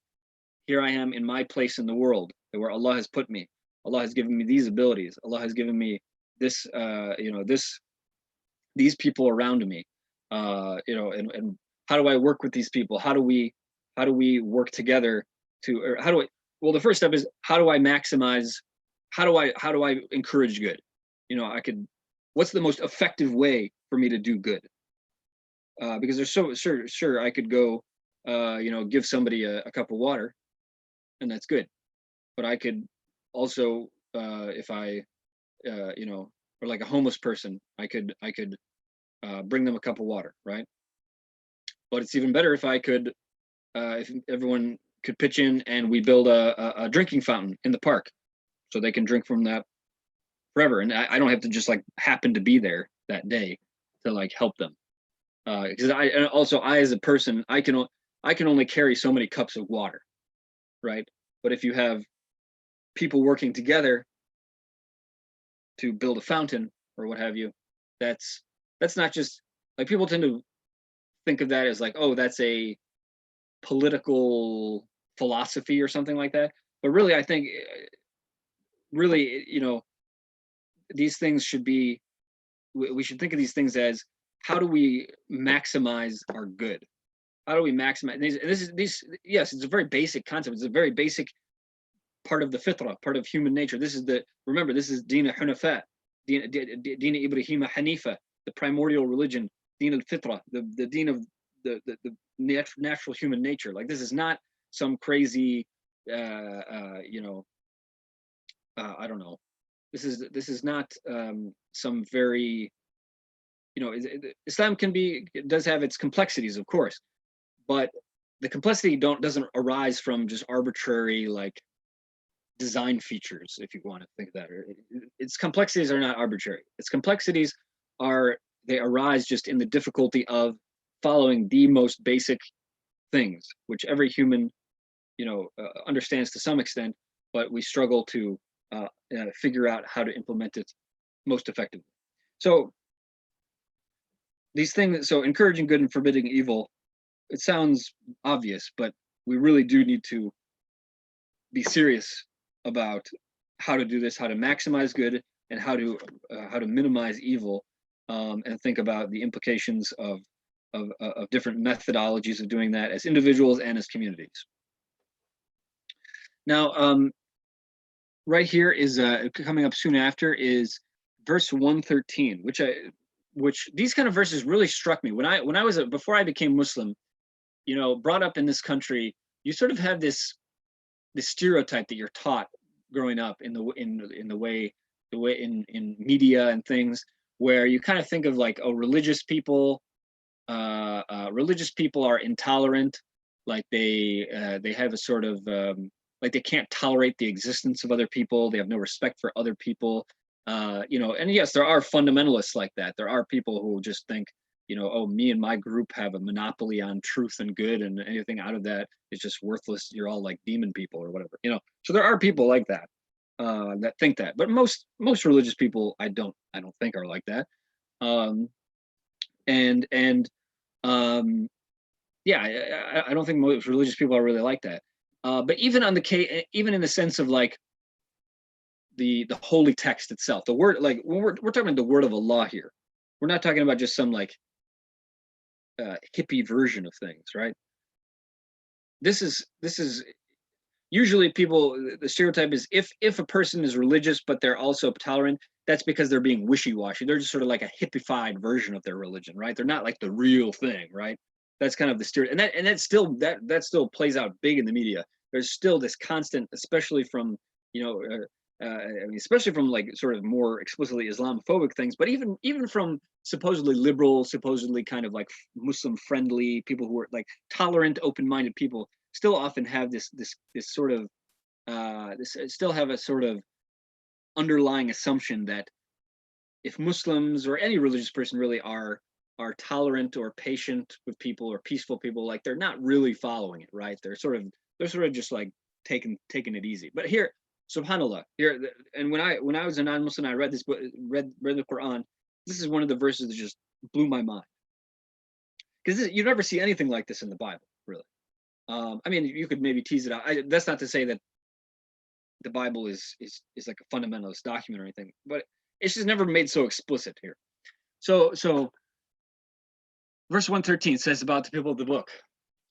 here I am in my place in the world where Allah has put me. Allah has given me these abilities. Allah has given me this, you know, these people around me, you know, and how do I work with these people? How do we work together to, or how do I, well, the first step is, how do I maximize, how do I encourage good? You know, what's the most effective way for me to do good? Because there's sure, I could go, you know, give somebody a cup of water, and that's good. But I could also, if I, you know, or like a homeless person, I could bring them a cup of water, right? But it's even better if I could, if everyone could pitch in and we build a drinking fountain in the park, so they can drink from that forever, and I don't have to just like happen to be there that day to like help them. Because I as a person, I can only carry so many cups of water, right? But if you have people working together to build a fountain or what have you, that's not just, like, people tend to think of that as like, oh, that's a political philosophy or something like that. But really, I think, really, you know, these things should be, we should think of these things as, how do we maximize our good? How do we maximize these? Yes, it's a very basic concept. It's a very basic part of the fitrah, part of human nature. This is remember, this is Deen Hunafa, Deen Ibrahim Hanifa, the primordial religion, Deen al-Fitra, the deen of the natural human nature. Like, this is not some crazy, you know, I don't know. This is not some very, you know, Islam does have its complexities, of course, but the complexity doesn't arise from just arbitrary, like, design features, if you want to think of that. Its complexities are not arbitrary. Its complexities they arise just in the difficulty of following the most basic things, which every human, you know, understands to some extent, but we struggle to figure out how to implement it most effectively. So these things, so encouraging good and forbidding evil, it sounds obvious, but we really do need to be serious about how to do this, how to maximize good, and how to minimize evil, and think about the implications of different methodologies of doing that as individuals and as communities. Now, right here is coming up soon after is verse 113, which these kind of verses really struck me when I was before I became Muslim, you know, brought up in this country. You sort of have this stereotype that you're taught growing up in the way in media and things, where you kind of think of like, oh, religious people are intolerant, like they have a sort of like they can't tolerate the existence of other people, they have no respect for other people, you know. And yes, there are fundamentalists like that. There are people who just think you know, oh, me and my group have a monopoly on truth and good, and anything out of that is just worthless. You're all like demon people or whatever, you know. So there are people like that that think that, but most religious people I don't think are like that. Um, and yeah, I don't think most religious people are really like that. But even on the case, even in the sense of like the holy text itself, the word, like when we're talking about the word of Allah here, we're not talking about just some like hippie version of things, right? This is usually people, the stereotype is if a person is religious but they're also tolerant, that's because they're being wishy-washy. They're just sort of like a hippified version of their religion, right? They're not like the real thing, right? That's kind of the stereotype, and that still plays out big in the media. There's still this constant, especially from, you know, I mean, especially from like sort of more explicitly Islamophobic things, but even from supposedly liberal, supposedly kind of like Muslim friendly people who are like tolerant, open-minded people, still often have this sort of still have a sort of underlying assumption that if Muslims or any religious person really are tolerant or patient with people or peaceful people, like they're not really following it, right? They're sort of just like taking it easy. But here, subhanallah, here, and when I was a non-Muslim, I read this book, read the Quran. This is one of the verses that just blew my mind, because you never see anything like this in the Bible, really. I mean, you could maybe tease it out. That's not to say that the Bible is like a fundamentalist document or anything, but it's just never made so explicit here. So verse 113 says about the people of the book,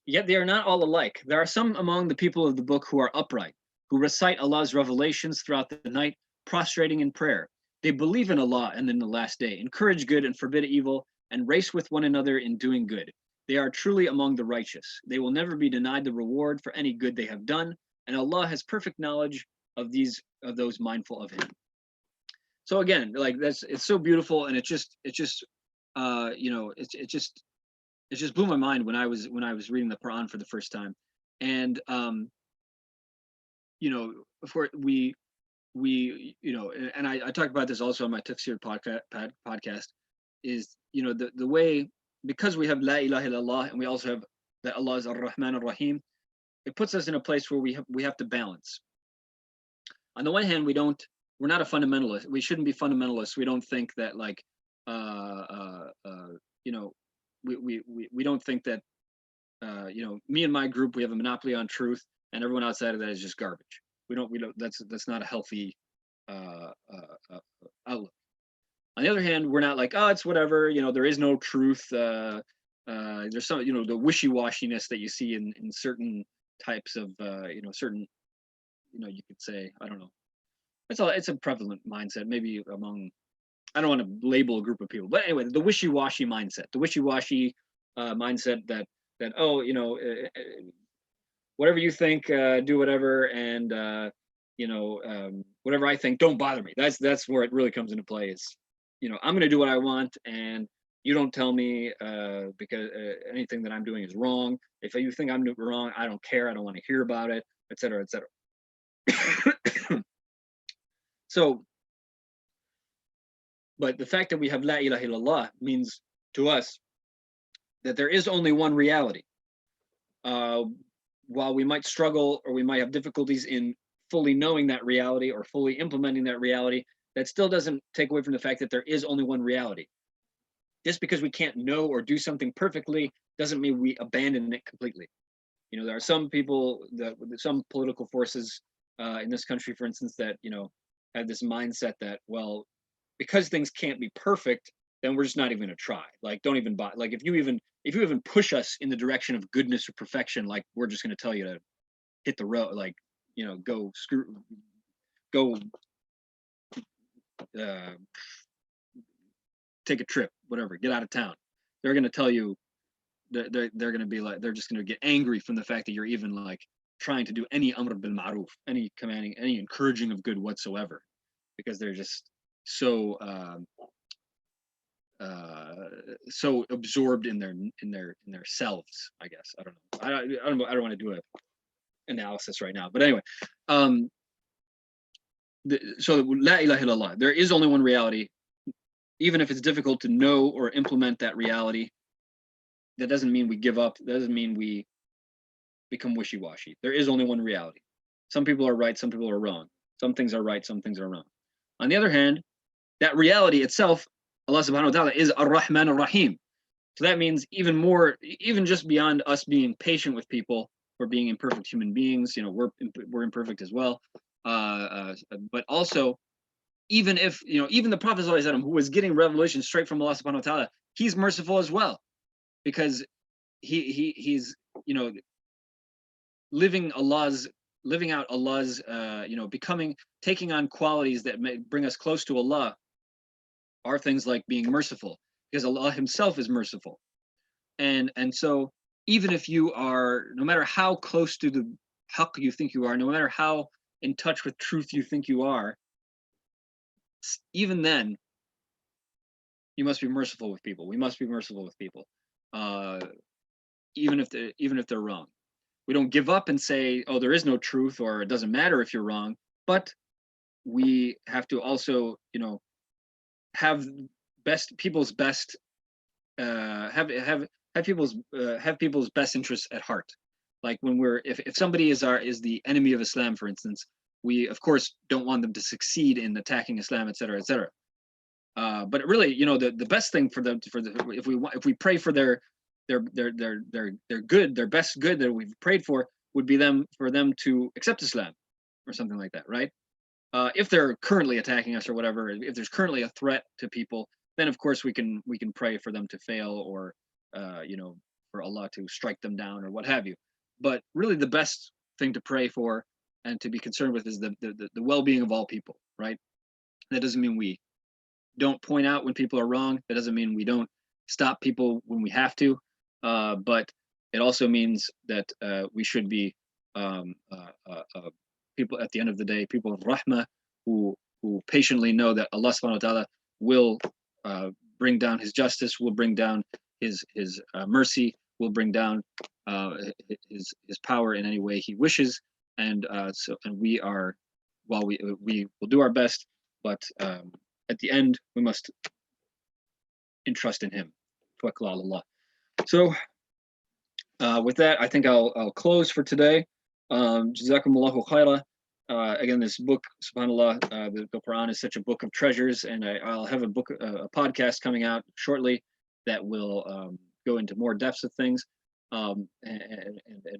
yet they are not all alike. There are some among the people of the book who are upright, who recite Allah's revelations throughout the night, prostrating in prayer. They believe in Allah and in the last day, encourage good and forbid evil, and race with one another in doing good. They are truly among the righteous. They will never be denied the reward for any good they have done, and Allah has perfect knowledge of those mindful of Him. So again, like it's so beautiful, and it just you know, it just blew my mind when I was reading the Quran for the first time. And you know, of course we you know, and I talked about this also on my Tafsir podcast, is, you know, the way, because we have La ilaha illallah and we also have that Allah is Ar-Rahman Ar-Rahim, it puts us in a place where we have to balance. On the one hand, we're not a fundamentalist. We shouldn't be fundamentalists. We don't think that like you know, we don't think that you know, me and my group, we have a monopoly on truth, and everyone outside of that is just garbage. We don't that's not a healthy outlook. On the other hand, we're not like, oh, it's whatever, you know, there is no truth. There's some, you know, the wishy-washiness that you see in certain types of, you know, certain, you know, you could say, I don't know. It's a prevalent mindset, maybe among, I don't want to label a group of people, but anyway, the wishy-washy mindset, mindset that oh, you know, whatever you think, do whatever, and you know, whatever I think, don't bother me. That's where it really comes into play. Is, you know, I'm going to do what I want, and you don't tell me because anything that I'm doing is wrong. If you think I'm doing wrong, I don't care. I don't want to hear about it, etc., etc. So, but the fact that we have La ilaha illallah means to us that there is only one reality. While we might struggle or we might have difficulties in fully knowing that reality or fully implementing that reality, that still doesn't take away from the fact that there is only one reality. Just because we can't know or do something perfectly doesn't mean we abandon it completely. You know, there are some people, some political forces in this country, for instance, that, you know, have this mindset that, well, because things can't be perfect, then we're just not even going to try. Like, don't even buy. Like, if you even push us in the direction of goodness or perfection, like, we're just going to tell you to hit the road, like, you know, go take a trip, whatever, get out of town. They're going to tell you they're going to be like, they're just going to get angry from the fact that you're even like trying to do any amr bil ma'ruf, any commanding, any encouraging of good whatsoever, because they're just so so absorbed in their selves, I guess. I don't know. I don't want to do a analysis right now, but anyway, so la ilaha illallah, there is only one reality. even if it's difficult to know or implement that reality, that doesn't mean we give up. That doesn't mean we become wishy-washy. There is only one reality. Some people are right, some people are wrong. Some things are right, some things are wrong. On the other hand, that reality itself, Allah subhanahu wa ta'ala, is Ar-Rahman Ar-Rahim. So that means even more, even just beyond us being patient with people, or being imperfect human beings, we're imperfect as well. But also, even if, even the Prophet ﷺ, who was getting revelation straight from Allah subhanahu wa ta'ala, he's merciful as well, because he's living out Allah's taking on qualities that may bring us close to Allah, are things like being merciful, because Allah himself is merciful. And so even if you are, no matter how close to the haqq you think you are, no matter how in touch with truth you think you are, even then you must be merciful with people. We must be merciful with people, even if they're wrong. We don't give up and say, oh, there is no truth, or it doesn't matter if you're wrong, but we have to also, have people's best interests at heart. Like when if somebody is the enemy of Islam, for instance, we of course don't want them to succeed in attacking Islam, etc., etc. But really, the best thing for them, if we pray for their good, their best good that we've prayed for, would be for them to accept Islam or something like that, right? If they're currently attacking us or whatever, if there's currently a threat to people, then of course we can pray for them to fail, or for Allah to strike them down or what have you. But really, the best thing to pray for and to be concerned with is the well-being of all people, right? That doesn't mean we don't point out when people are wrong. That doesn't mean we don't stop people when we have to. But it also means that we should be people, at the end of the day, people of rahmah, who patiently know that Allah subhanahu wa ta'ala will bring down his justice, will bring down his mercy, will bring down his power in any way he wishes. And we are, while we will do our best, but at the end we must entrust in him. Tawakkal ala Allah. So with that, I think I'll close for today. JazakAllahu-Khairan. Again, this book, subhanAllah, the Quran is such a book of treasures, and I'll have a podcast coming out shortly that will go into more depths of things, and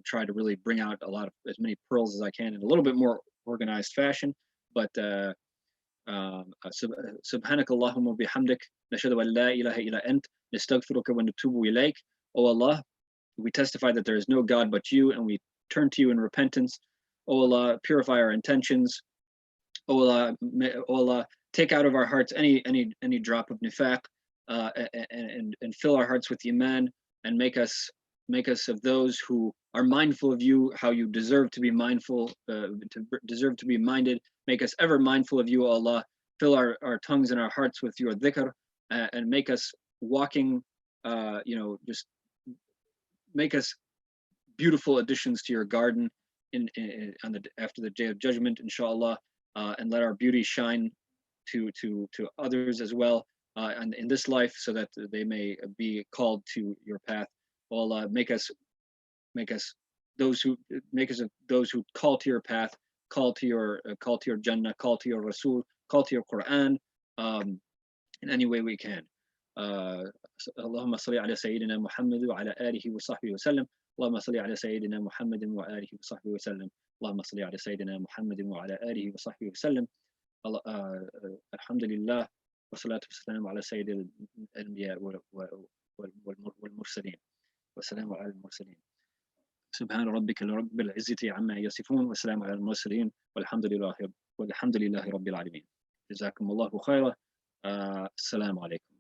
try to really bring out as many pearls as I can in a little bit more organized fashion. But subhanakallahumma bihamdik, nashhadu an la ilaha illa ant, nastaghfiruka wa natubu ilayk. O Allah, we testify that there is no God but you, and we turn to you in repentance. O Allah, purify our intentions. O Allah, take out of our hearts any drop of nifaq, and fill our hearts with Iman, and make us of those who are mindful of you, how you deserve to be mindful, deserve to be minded. Make us ever mindful of you, O Allah. Fill our tongues and our hearts with your dhikr, and make us walking, just make us beautiful additions to your garden after the day of judgment, inshallah, and let our beauty shine to others as well, and in this life, so that they may be called to your path. O Allah, make us those who call to your path, call to your Jannah, call to your Rasul, call to your Quran, in any way we can. Allahumma salli ala Sayyidina Muhammad wa ala alihi wa sahbihi wa sallam. اللهم صل على سيدنا محمد وآله وصحبه وسلم. اللهم صل على سيدنا محمد وعلى آله وصحبه وسلم. الحمد لله والصلاة والسلام على سيد الأنبياء والمرسلين والسلام على المرسلين. سبحان ربك رب العزة عما يصفون والسلام على المرسلين والحمد لله رب العالمين. جزاكم الله خيرا. السلام عليكم.